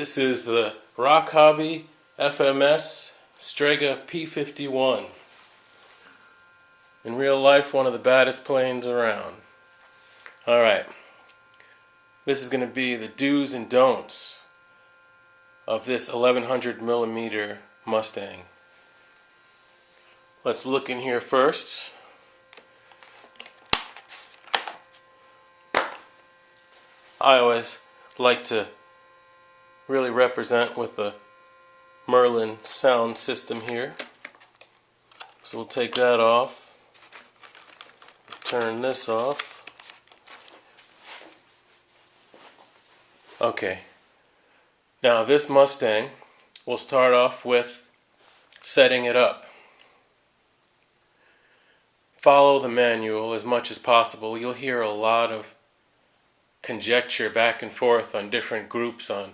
This is the RocHobby FMS Strega P-51. In real life, one of the baddest planes around. Alright, this is going to be the do's and don'ts of this 1100mm Mustang. Let's look in here first. I always like to really represent with the Merlin sound system here. So we'll take that off. Turn this off. Okay. Now this Mustang, we'll start off with setting it up. Follow the manual as much as possible. You'll hear a lot of conjecture back and forth on different groups on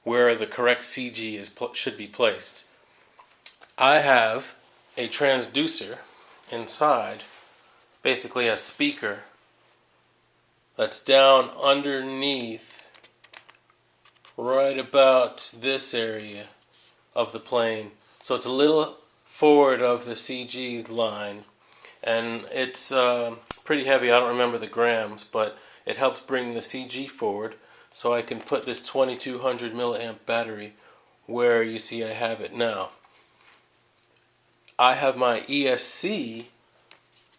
where the correct CG should be placed. I have a transducer inside, basically a speaker that's down underneath right about this area of the plane. So it's a little forward of the CG line, and it's pretty heavy. I don't remember the grams, but it helps bring the CG forward, so I can put this 2200 milliamp battery where you see I have it now. I have my ESC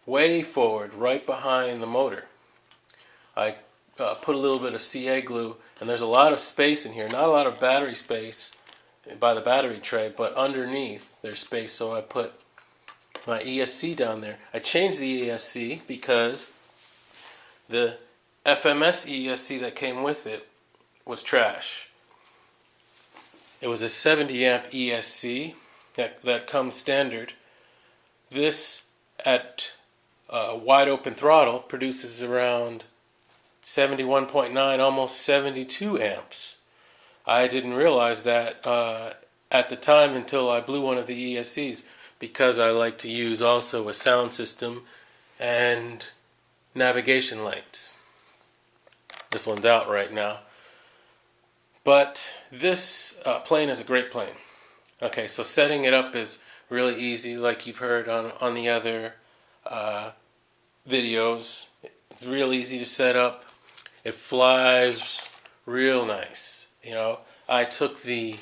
way forward, right behind the motor. I put a little bit of CA glue, and there's a lot of space in here. Not a lot of battery space by the battery tray, but underneath there's space, so I put my ESC down there. I changed the ESC because the FMS ESC that came with it was trash. It was a 70 amp ESC that comes standard. This at wide open throttle produces around 71.9, almost 72 amps. I didn't realize that at the time until I blew one of the ESCs, because I like to use also a sound system and navigation lights. This one's out right now. But this plane is a great plane. Okay, so setting it up is really easy, like you've heard on the other videos. It's real easy to set up. It flies real nice. You know, I took the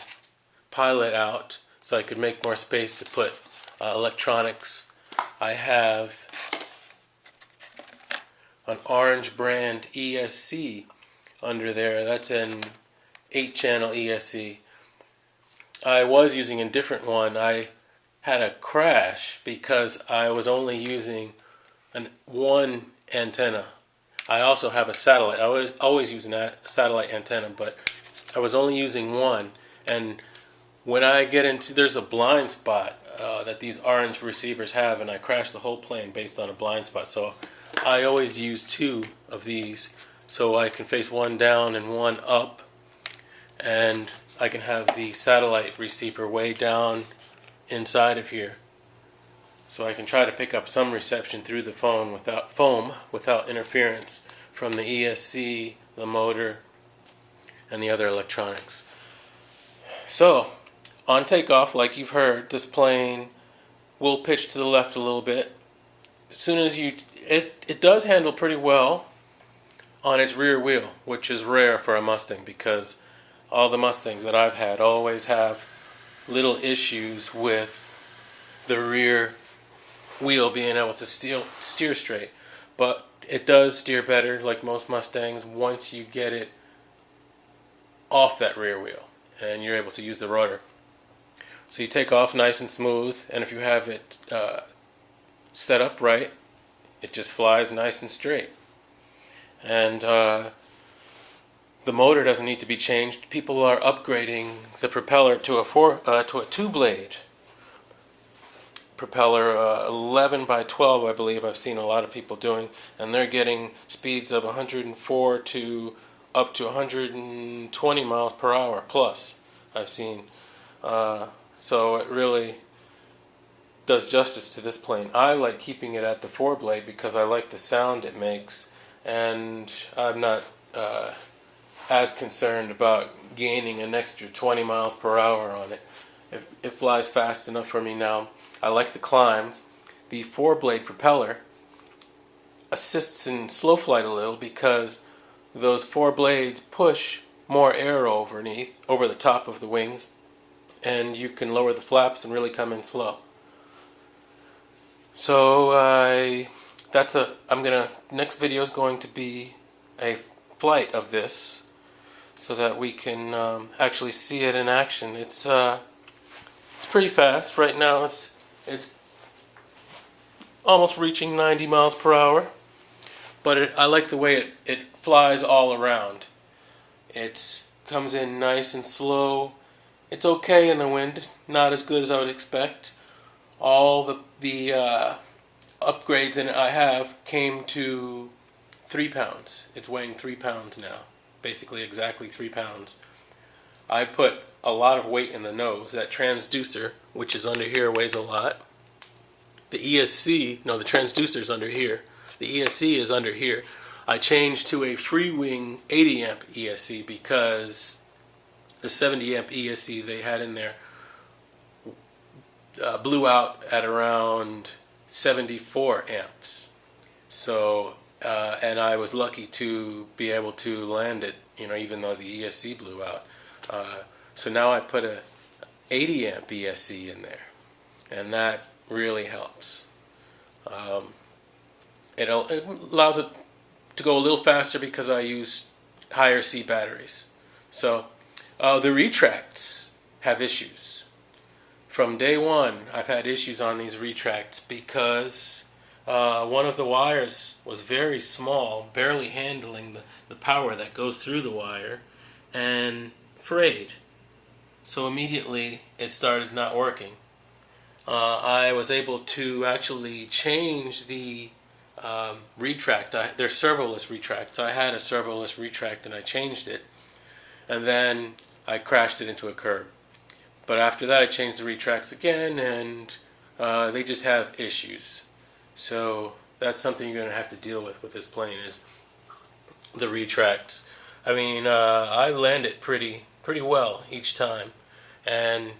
pilot out so I could make more space to put electronics. I have an orange brand ESC under there. That's an 8-channel ESC. I was using a different one. I had a crash because I was only using one antenna. I also have a satellite. I was always using a satellite antenna, but I was only using one. And when I get into, there's a blind spot that these orange receivers have, and I crashed the whole plane based on a blind spot. So I always use two of these, so I can face one down and one up, and I can have the satellite receiver way down inside of here, so I can try to pick up some reception through the phone without interference from the ESC, the motor, and the other electronics. So on takeoff, like you've heard, this plane will pitch to the left a little bit. As soon as it does handle pretty well on its rear wheel, which is rare for a Mustang, because all the Mustangs that I've had always have little issues with the rear wheel being able to steer straight. But it does steer better, like most Mustangs, once you get it off that rear wheel and you're able to use the rudder. So you take off nice and smooth, and if you have it set up right, it just flies nice and straight. And the motor doesn't need to be changed. People are upgrading the propeller to a two-blade propeller, 11 by 12, I believe. I've seen a lot of people doing, and they're getting speeds of 104 to up to 120 miles per hour plus. I've seen. So it really does justice to this plane. I like keeping it at the 4-blade because I like the sound it makes, and I'm not as concerned about gaining an extra 20 miles per hour on it. It flies fast enough for me now. I like the climbs. The 4-blade propeller assists in slow flight a little because those 4 blades push more air over the top of the wings, and you can lower the flaps and really come in slow. So next video is going to be a flight of this, so that we can actually see it in action. It's pretty fast right now. It's almost reaching 90 miles per hour, but I like the way it flies all around. It comes in nice and slow. It's okay in the wind, not as good as I would expect. All the upgrades in it I have came to 3 pounds. It's weighing 3 pounds now, basically exactly 3 pounds. I put a lot of weight in the nose. That transducer, which is under here, weighs a lot. The ESC, no, the transducer is under here. The ESC is under here. I changed to a free wing 80 amp ESC because the 70 amp ESC they had in there blew out at around 74 amps. So, and I was lucky to be able to land it, even though the ESC blew out. So now I put a 80 amp ESC in there, and that really helps. It allows it to go a little faster because I use higher C batteries. So the retracts have issues. From day one, I've had issues on these retracts because one of the wires was very small, barely handling the power that goes through the wire, and frayed. So immediately it started not working. I was able to actually change the retract. There's servoless retracts. I had a servoless retract and I changed it, and then I crashed it into a curb. But after that I changed the retracts again, and they just have issues. So that's something you're going to have to deal with this plane, is the retracts. I mean, I land it pretty well each time, and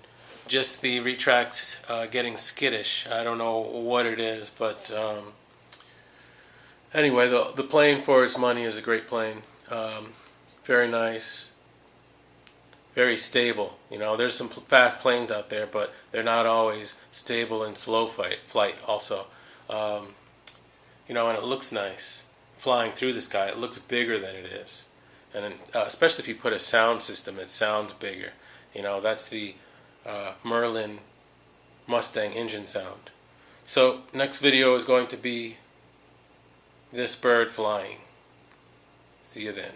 just the retracts getting skittish. I don't know what it is, but anyway, the plane for its money is a great plane. Very nice, very stable. There's some fast planes out there, but they're not always stable in slow flight also. And it looks nice flying through the sky. It looks bigger than it is, and especially if you put a sound system, it sounds bigger. That's the Merlin Mustang engine sound. So next video is going to be this bird flying. See you then.